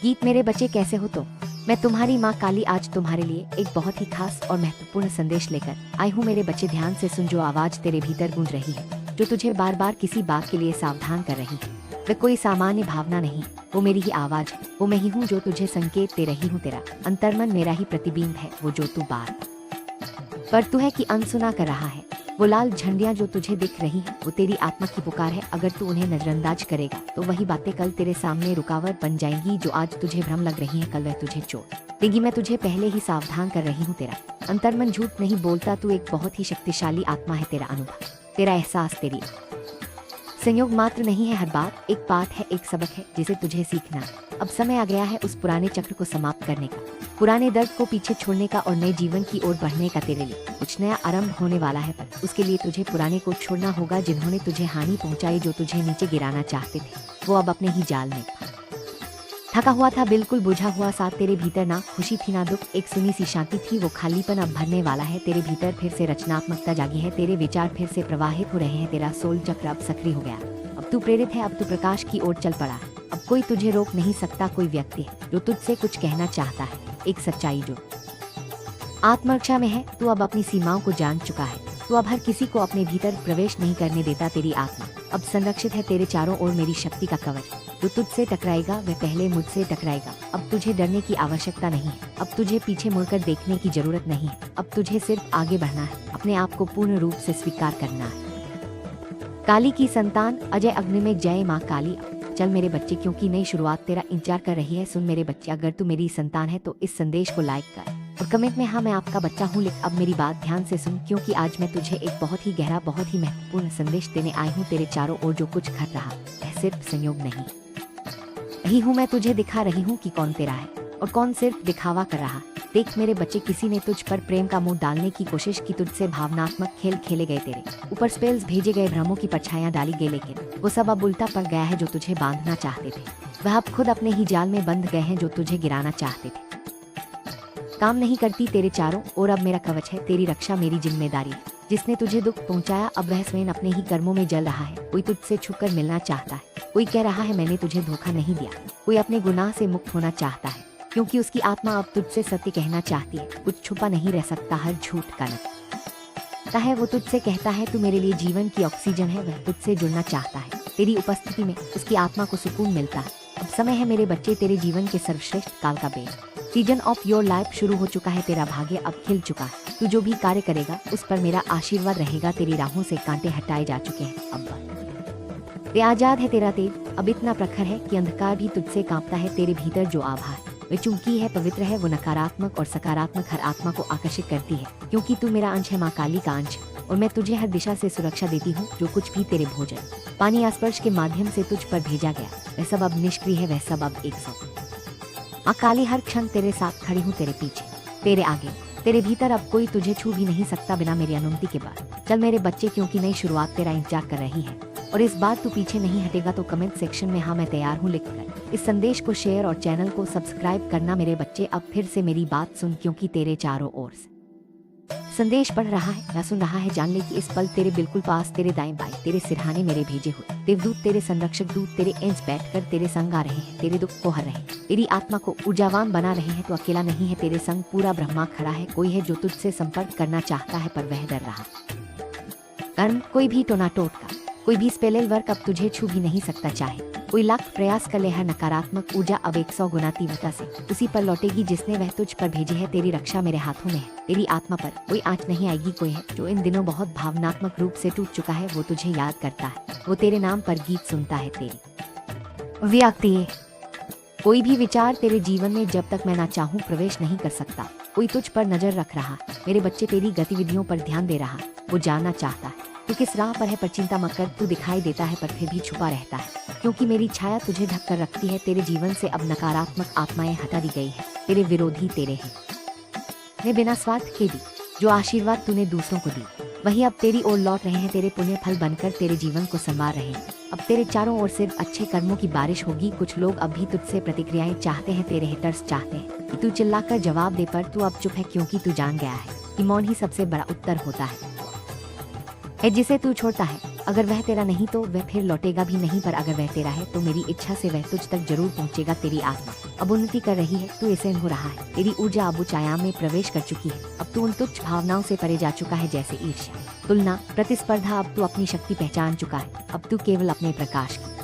गीत। मेरे बच्चे कैसे हो? तो मैं तुम्हारी माँ काली आज तुम्हारे लिए एक बहुत ही खास और महत्वपूर्ण संदेश लेकर आई हूँ। मेरे बच्चे ध्यान से सुन, जो आवाज तेरे भीतर गूंज रही है, जो तुझे बार बार किसी बात के लिए सावधान कर रही है, वह कोई सामान्य भावना नहीं, वो मेरी ही आवाज है। वो मैं ही हूँ जो तुझे संकेत दे रही हूँ। तेरा अंतर्मन मेरा ही प्रतिबिंब है, वो जो तू बार पर तू है कि अनसुना कर रहा है। वो लाल झंडियां जो तुझे दिख रही हैं, वो तेरी आत्मा की पुकार है। अगर तू उन्हें नजरअंदाज करेगा तो वही बातें कल तेरे सामने रुकावट बन जाएंगी। जो आज तुझे भ्रम लग रही है, कल वह तुझे चोट देगी। मैं तुझे पहले ही सावधान कर रही हूँ। तेरा अंतर्मन झूठ नहीं बोलता, तू एक बहुत ही शक्तिशाली आत्मा है। तेरा अनुभव, तेरा एहसास तेरी संयोग मात्र नहीं है। हर बात एक पाठ है, एक सबक है जिसे तुझे सीखना है। अब समय आ गया है उस पुराने चक्र को समाप्त करने का, पुराने दर्द को पीछे छोड़ने का और नए जीवन की ओर बढ़ने का। तेरे लिए कुछ नया आरंभ होने वाला है, पर उसके लिए तुझे पुराने को छोड़ना होगा। जिन्होंने तुझे हानि पहुंचाई, जो तुझे नीचे गिराना चाहते थे, वो अब अपने ही जाल में थका हुआ था, बिल्कुल बुझा हुआ सा। तेरे भीतर ना खुशी थी ना दुख, एक सुनी सी शांति थी। वो खालीपन अब भरने वाला है। तेरे भीतर फिर से रचनात्मकता जागी है, तेरे विचार फिर से प्रवाहित हो रहे हैं। तेरा सोल चक्र अब सक्रिय हो गया। अब तू प्रेरित है, अब तू प्रकाश की ओर चल पड़ा है। अब कोई तुझे रोक नहीं सकता। कोई व्यक्ति है जो तुझसे कुछ कहना चाहता है, एक सच्चाई जो आत्मरक्षा में है। तू अब अपनी सीमाओं को जान चुका है। तू अब हर किसी को अपने भीतर प्रवेश नहीं करने देता। तेरी आत्मा अब संरक्षित है। तेरे चारों ओर मेरी शक्ति का कवच। जो तुझसे टकराएगा वह पहले मुझसे टकराएगा। अब तुझे डरने की आवश्यकता नहीं है। अब तुझे पीछे मुड़कर देखने की जरूरत नहीं है। अब तुझे सिर्फ आगे बढ़ना है, अपने आप को पूर्ण रूप से स्वीकार करना है। काली की संतान अजय अग्निमेघ, जय माँ काली। चल मेरे बच्चे, क्योंकि नई शुरुआत तेरा इंतजार कर रही है। सुन मेरे बच्चे, अगर तू मेरी संतान है तो इस संदेश को लाइक कर और कमेंट में हाँ मैं आपका बच्चा हूँ लिख। अब मेरी बात ध्यान से सुन, क्योंकि आज मैं तुझे एक बहुत ही गहरा, बहुत ही महत्वपूर्ण संदेश देने आई हूँ। तेरे चारों ओर जो कुछ घट रहा वह सिर्फ संयोग नहीं यही हूँ मैं तुझे दिखा रही हूँ कि कौन तेरा है और कौन सिर्फ दिखावा कर रहा। देख मेरे बच्चे, किसी ने तुझ पर प्रेम का मुंह डालने की कोशिश की, तुझसे भावनात्मक खेल खेले गए, तेरे ऊपर स्पेल्स भेजे गए, भ्रमों की परछाइयां डाली गई, लेकिन वो सब अब उल्टा पड़ गया है। जो तुझे बांधना चाहते थे वह अब खुद अपने ही जाल में बंध गए हैं। जो तुझे गिराना चाहते थे काम नहीं करती तेरे चारों और अब मेरा कवच है। तेरी रक्षा मेरी जिम्मेदारी है। जिसने तुझे दुख पहुंचाया अब वह स्वयं अपने ही कर्मों में जल रहा है। कोई तुझसे छुपकर मिलना चाहता है, कोई कह रहा है मैंने तुझे धोखा नहीं दिया, कोई अपने गुनाह से मुक्त होना चाहता है, क्योंकि उसकी आत्मा अब तुझसे सत्य कहना चाहती है। कुछ छुपा नहीं रह सकता, हर झूठ का लगता है। वो तुझसे कहता है तू मेरे लिए जीवन की ऑक्सीजन है। वह तुझसे जुड़ना चाहता है, तेरी उपस्थिति में उसकी आत्मा को सुकून मिलता है। अब समय है मेरे बच्चे, तेरे जीवन के सर्वश्रेष्ठ काल का best season of your life शुरू हो चुका है। तेरा भाग्य अब खिल चुका है। तू जो भी कार्य करेगा उस पर मेरा आशीर्वाद रहेगा। तेरी राहों से कांटे हटाए जा चुके हैं। अब ते आजाद है तेरा तेज, अब इतना प्रखर है कि अंधकार भी तुझसे कांपता है। तेरे भीतर जो आभा है वह चुंकी है, पवित्र है। वो नकारात्मक और सकारात्मक हर आत्मा को आकर्षित करती है, क्योंकि तू मेरा अंश है, माँ काली का अंश, और मैं तुझे हर दिशा से सुरक्षा देती हूँ। जो कुछ भी तेरे भोजन पानी या स्पर्श के माध्यम से तुझ पर भेजा गया वह सब अब निष्क्रिय है। वह सब अब 100 माँ काली हर क्षण तेरे साथ खड़ी हूँ, तेरे पीछे, तेरे आगे, तेरे भीतर। अब कोई तुझे छू भी नहीं सकता बिना मेरी अनुमति के बाद। चल मेरे बच्चे, क्योंकि नई शुरुआत तेरा इंतजार कर रही है और इस बार तू पीछे नहीं हटेगा। तो कमेंट सेक्शन में हाँ मैं तैयार हूँ लिखकर इस संदेश को शेयर और चैनल को सब्सक्राइब करना। मेरे बच्चे अब फिर से मेरी बात सुन, क्योंकि तेरे चारों ओर से संदेश पढ़ रहा है या सुन रहा है। जान ले कि इस पल तेरे बिल्कुल पास, तेरे दाएं बाएं, तेरे सिरहाने मेरे भेजे हुए देवदूत, तेरे संरक्षक दूत, तेरे एंस बैठकर तेरे संग आ रहे हैं। तेरे दुख को हर रहे हैं, तेरी आत्मा को ऊर्जावान बना रहे हैं। तो अकेला नहीं है, तेरे संग पूरा ब्रह्मा खड़ा है। कोई है जो तुझसे संपर्क करना चाहता है, पर वह डर रहा। कर्म कोई भी टोना टोटका, कोई भी स्पेल वर्क अब तुझे छू भी नहीं सकता। चाहे कोई लाख प्रयास कर ले, हर नकारात्मक ऊर्जा अब 100 गुना तीव्रता से उसी पर लौटेगी जिसने वह तुझ पर भेजे है। तेरी रक्षा मेरे हाथों में है, तेरी आत्मा पर कोई आंच नहीं आएगी। कोई है जो इन दिनों बहुत भावनात्मक रूप से टूट चुका है, वो तुझे याद करता है, वो तेरे नाम पर गीत सुनता है। तेरी व्यक्ति कोई भी विचार तेरे जीवन में जब तक मैं ना चाहूँ प्रवेश नहीं कर सकता। कोई तुझ पर नजर रख रहा, मेरे बच्चे तेरी गतिविधियों पर ध्यान दे रहा। वो जानना चाहता है तू किस राह पर है, पर चिंता मत कर, तू दिखाई देता है पर फिर भी छुपा रहता है, क्योंकि मेरी छाया तुझे ढक कर रखती है। तेरे जीवन से अब नकारात्मक आत्माएं हटा दी गई है। तेरे विरोधी तेरे हैं ने बिना स्वार्थ के दी, जो आशीर्वाद तूने दूसरों को दी वही अब तेरी ओर लौट रहे हैं। तेरे पुण्य फल बनकर तेरे जीवन को संवार रहे हैं। अब तेरे चारों ओर सिर्फ अच्छे कर्मों की बारिश होगी। कुछ लोग अब भी तुझसे प्रतिक्रियाएं चाहते हैं, तेरे हेटर्स चाहते हैं कि तू चिल्लाकर जवाब दे, पर तू अब चुप है, क्योंकि तू जान गया है कि मौन ही सबसे बड़ा उत्तर होता है जिसे तू छोड़ता है अगर वह तेरा नहीं तो वह फिर लौटेगा भी नहीं, पर अगर वह तेरा है तो मेरी इच्छा से वह तुझ तक जरूर पहुंचेगा। तेरी आत्मा अब उन्नति कर रही है, तू ऐसे हो रहा है। तेरी ऊर्जा अब उच्च आयाम में प्रवेश कर चुकी है। अब तू उन तुच्छ भावनाओं से परे जा चुका है जैसे ईर्ष्या, तुलना, प्रतिस्पर्धा। अब तू अपनी शक्ति पहचान चुका है। अब तू केवल अपने प्रकाश की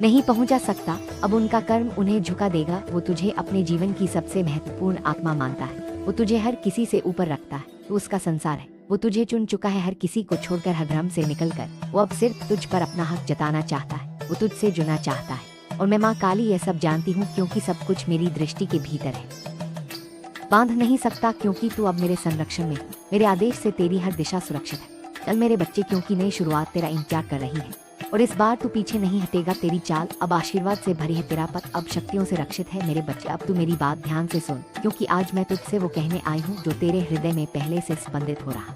नहीं पहुंचा सकता, अब उनका कर्म उन्हें झुका देगा। वो तुझे अपने जीवन की सबसे महत्वपूर्ण आत्मा मानता है। वो तुझे हर किसी से ऊपर रखता है, तू उसका संसार है। वो तुझे चुन चुका है, हर किसी को छोड़कर, हर भ्रम से निकलकर। वो अब सिर्फ तुझ पर अपना हक जताना चाहता है। वो तुझसे जुड़ना चाहता है। और मैं माँ काली यह सब जानती हूँ, क्योंकि सब कुछ मेरी दृष्टि के भीतर है। बांध नहीं सकता, क्योंकि तू अब मेरे संरक्षण में है। मेरे आदेश से तेरी हर दिशा सुरक्षित है। चल मेरे बच्चे, क्योंकि नई शुरुआत तेरा इंतजार कर रही है। और इस बार तू पीछे नहीं हटेगा। तेरी चाल अब आशीर्वाद से भरी है। तेरा पथ अब शक्तियों से रक्षित है। मेरे बच्चे, अब तू मेरी बात ध्यान से सुन, क्योंकि आज मैं तुझसे वो कहने आई हूँ जो तेरे हृदय में पहले से स्पंदित हो रहा।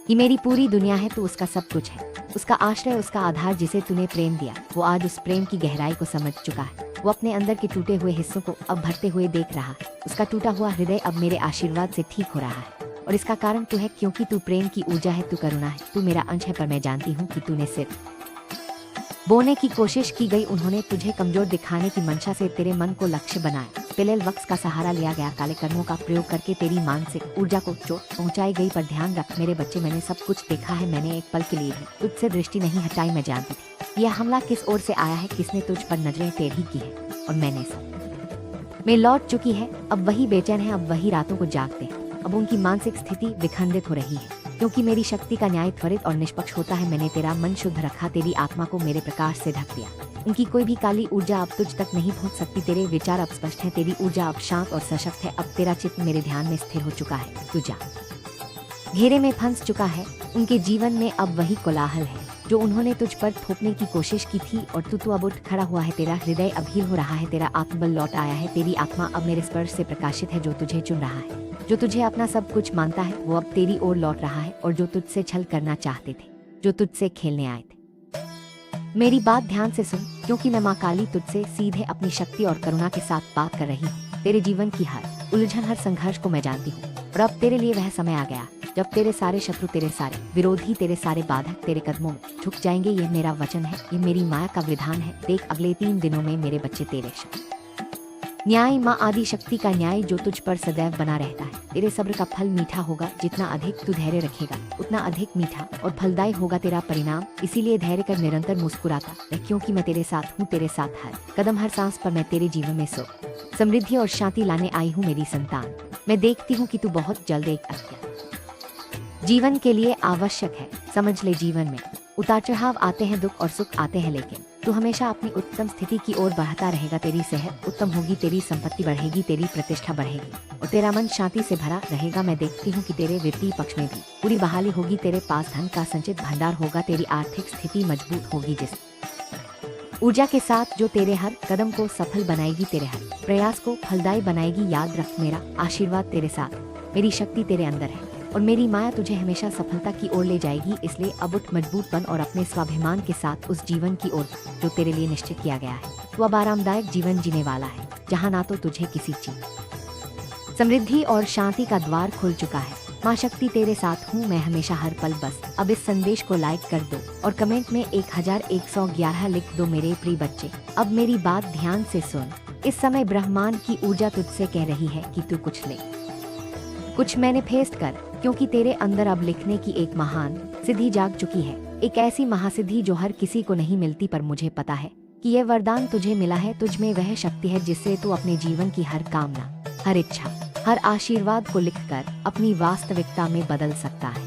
ये मेरी पूरी दुनिया है, तू उसका सब कुछ है, उसका आश्रय, उसका आधार, जिसे तूने प्रेम दिया। वो आज उस प्रेम की गहराई को समझ चुका है। वो अपने अंदर के टूटे हुए हिस्सों को अब भरते हुए देख रहा है। उसका टूटा हुआ हृदय अब मेरे आशीर्वाद से ठीक हो रहा है। और इसका कारण तू है, क्योंकि तू प्रेम की ऊर्जा है, तू करुणा है, तू मेरा अंश है। पर मैं जानती हूँ कि तूने सिर्फ बोने की कोशिश की गई। उन्होंने तुझे कमजोर दिखाने की मंशा से तेरे मन को लक्ष्य बनाया। पेलेल वक्स का सहारा लिया गया। काले कर्मों का प्रयोग करके तेरी मानसिक ऊर्जा को चोट पहुंचाई गई। पर ध्यान रख मेरे बच्चे, मैंने सब कुछ देखा है। मैंने एक पल के लिए भी तुझसे दृष्टि नहीं हटाई। मैं जानती थी यह हमला किस ओर से आया है, किसने तुझ पर नजरें टेढ़ी की है। और मैंने सब मैं लौट चुकी है। अब वही बेचैन है, अब वही रातों को जागते हैं। अब उनकी मानसिक स्थिति विखंडित हो रही है, क्योंकि मेरी शक्ति का न्याय त्वरित और निष्पक्ष होता है। मैंने तेरा मन शुद्ध रखा, तेरी आत्मा को मेरे प्रकाश से ढक दिया। उनकी कोई भी काली ऊर्जा अब तुझ तक नहीं पहुंच सकती। तेरे विचार अब स्पष्ट हैं, तेरी ऊर्जा अब शांत और सशक्त है। अब तेरा चित्त मेरे ध्यान में स्थिर हो चुका है। तू जा घेरे में फंस चुका है। उनके जीवन में अब वही कोलाहल है जो उन्होंने तुझ पर थोपने की कोशिश की थी। और तू अब उठ खड़ा हुआ है। तेरा हृदय अभीर हो रहा है। तेरा आत्मबल लौट आया है। तेरी आत्मा अब मेरे स्पर्श से प्रकाशित है। जो तुझे चुन रहा है, जो तुझे अपना सब कुछ मानता है, वो अब तेरी ओर लौट रहा है। और जो तुझसे छल करना चाहते थे, जो तुझसे खेलने आए थे, मेरी बात ध्यान से सुन, क्योंकि मैं माँ काली तुझसे सीधे अपनी शक्ति और करुणा के साथ बात कर रही हूँ। तेरे जीवन की हर उलझन, हर संघर्ष को मैं जानती हूँ। और अब तेरे लिए वह समय आ गया जब तेरे सारे शत्रु, तेरे सारे विरोधी, तेरे सारे बाधक तेरे कदमों में झुक जाएंगे। ये मेरा वचन है, ये मेरी माया का विधान है। देख, अगले 3 दिनों में मेरे बच्चे तेरे न्याय, माँ आदि शक्ति का न्याय जो तुझ पर सदैव बना रहता है। तेरे सब्र का फल मीठा होगा। जितना अधिक तू धैर्य रखेगा, उतना अधिक मीठा और फलदायी होगा तेरा परिणाम। इसीलिए धैर्य कर, निरंतर मुस्कुराता रह, क्योंकि मैं तेरे साथ हूँ। तेरे साथ हर कदम, हर सांस पर मैं तेरे जीवन में सुख, समृद्धि और शांति लाने आई हूँ। मेरी संतान, मैं देखती हूँ कि तू बहुत जल्द एक अत्यंत जीवन के लिए आवश्यक है। समझ ले, जीवन में उतार चढ़ाव आते हैं, दुख और सुख आते हैं, लेकिन तू हमेशा अपनी उत्तम स्थिति की ओर बढ़ता रहेगा। तेरी सेहत उत्तम होगी, तेरी संपत्ति बढ़ेगी, तेरी प्रतिष्ठा बढ़ेगी और तेरा मन शांति से भरा रहेगा। मैं देखती हूँ कि तेरे वित्तीय पक्ष में भी पूरी बहाली होगी। तेरे पास धन का संचित भंडार होगा। तेरी आर्थिक स्थिति मजबूत होगी, जिस ऊर्जा के साथ जो तेरे हर कदम को सफल बनाएगी, तेरे हर प्रयास को फलदायी बनाएगी। याद रख, मेरा आशीर्वाद तेरे साथ, मेरी शक्ति तेरे अंदर है और मेरी माया तुझे हमेशा सफलता की ओर ले जाएगी। इसलिए अब उठ, मजबूत बन और अपने स्वाभिमान के साथ उस जीवन की ओर जो तेरे लिए निश्चित किया गया है। तू अब आरामदायक जीवन जीने वाला है, जहाँ ना तो तुझे किसी चीज समृद्धि और शांति का द्वार खुल चुका है। माँ शक्ति तेरे साथ हूँ मैं हमेशा, हर पल। बस अब इस संदेश को लाइक कर दो और कमेंट में 1111 लिख दो। मेरे प्रिय बच्चे, अब मेरी बात ध्यान से सुन। इस समय ब्रह्मांड की ऊर्जा तुझसे कह रही है कि तू कुछ ले, कुछ मैनिफेस्ट कर, क्योंकि तेरे अंदर अब लिखने की एक महान सिद्धि जाग चुकी है। एक ऐसी महासिद्धि जो हर किसी को नहीं मिलती, पर मुझे पता है कि यह वरदान तुझे मिला है। तुझ में वह शक्ति है जिससे तू अपने जीवन की हर कामना, हर इच्छा, हर आशीर्वाद को लिखकर अपनी वास्तविकता में बदल सकता है।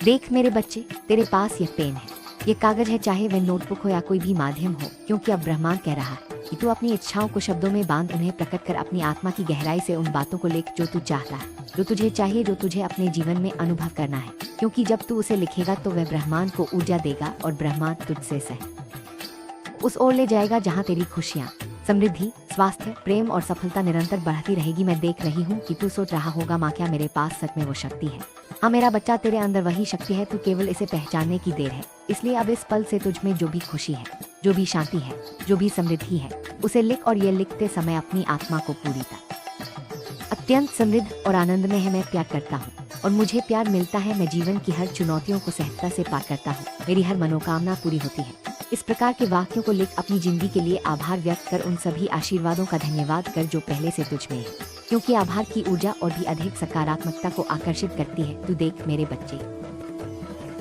देख मेरे बच्चे, तेरे पास यह पेन है, ये कागज है, चाहे वह नोटबुक हो या कोई भी माध्यम हो, क्योंकि अब ब्रह्मांड कह रहा है कि तू अपनी इच्छाओं को शब्दों में बांध, उन्हें प्रकट कर। अपनी आत्मा की गहराई से उन बातों को लिख जो तू चाहता है, जो तुझे चाहिए, जो तुझे अपने जीवन में अनुभव करना है। क्योंकि जब तू उसे लिखेगा तो वह ब्रह्मांड को ऊर्जा देगा और ब्रह्मांड तुझसे सह उस ओर ले जाएगा जहाँ तेरी खुशियाँ, समृद्धि, स्वास्थ्य, प्रेम और सफलता निरंतर बढ़ती रहेगी। मैं देख रही हूँ कि तू सोच रहा होगा, माँ क्या मेरे पास सच में वो शक्ति है? हाँ मेरा बच्चा, तेरे अंदर वही शक्ति है, तू केवल इसे पहचानने की देर है। इसलिए अब इस पल से तुझ में जो भी खुशी है, जो भी शांति है, जो भी समृद्धि है, उसे लिख। और ये लिखते समय अपनी आत्मा को पूरी तरह अत्यंत समृद्ध और आनंद में है मैं प्यार करता हूँ। और मुझे प्यार मिलता है। मैं जीवन की हर चुनौतियों को सहजता से पार करता हूँ। मेरी हर मनोकामना पूरी होती है। इस प्रकार के वाक्यों को लिख अपनी जिंदगी के लिए आभार व्यक्त कर, उन सभी आशीर्वादों का धन्यवाद कर जो पहले से तुझ में है, क्योंकि आभार की ऊर्जा और भी अधिक सकारात्मकता को आकर्षित करती है। तू देख मेरे बच्चे,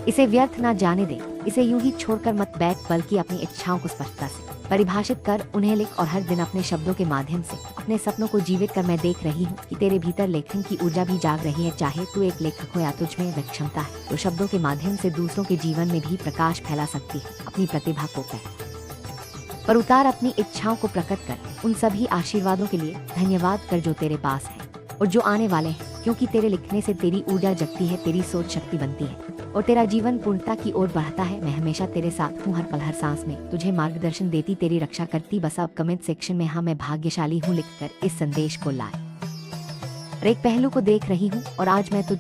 इसे व्यर्थ ना जाने दे। इसे यूं ही छोड़कर मत बैठ, बल्कि अपनी इच्छाओं को स्पष्टता से परिभाषित कर, उन्हें लिख और हर दिन अपने शब्दों के माध्यम से अपने सपनों को जीवित कर। मैं देख रही हूँ कि तेरे भीतर लेखन की ऊर्जा भी जाग रही है। चाहे तू एक लेखक हो या तुझ में वह क्षमता है तो शब्दों के माध्यम से दूसरों के जीवन में भी प्रकाश फैला सकती है। अपनी प्रतिभा को पैर पर उतार, अपनी इच्छाओं को प्रकट कर, उन सभी आशीर्वादों के लिए धन्यवाद कर जो तेरे पास है और जो आने वाले हैं, क्योंकि तेरे लिखने से तेरी ऊर्जा जगती है, तेरी सोच शक्ति बनती है और तेरा जीवन पूर्णता की ओर बढ़ता है। मैं हमेशा तेरे साथ हूँ, हर पल हर सांस में तुझे मार्गदर्शन देती, तेरी रक्षा करती। बस अब कमेंट सेक्शन में हाँ मैं भाग्यशाली हूँ लिखकर इस संदेश को लाए। और एक पहलू को देख रही हूँ और आज मैं तुझ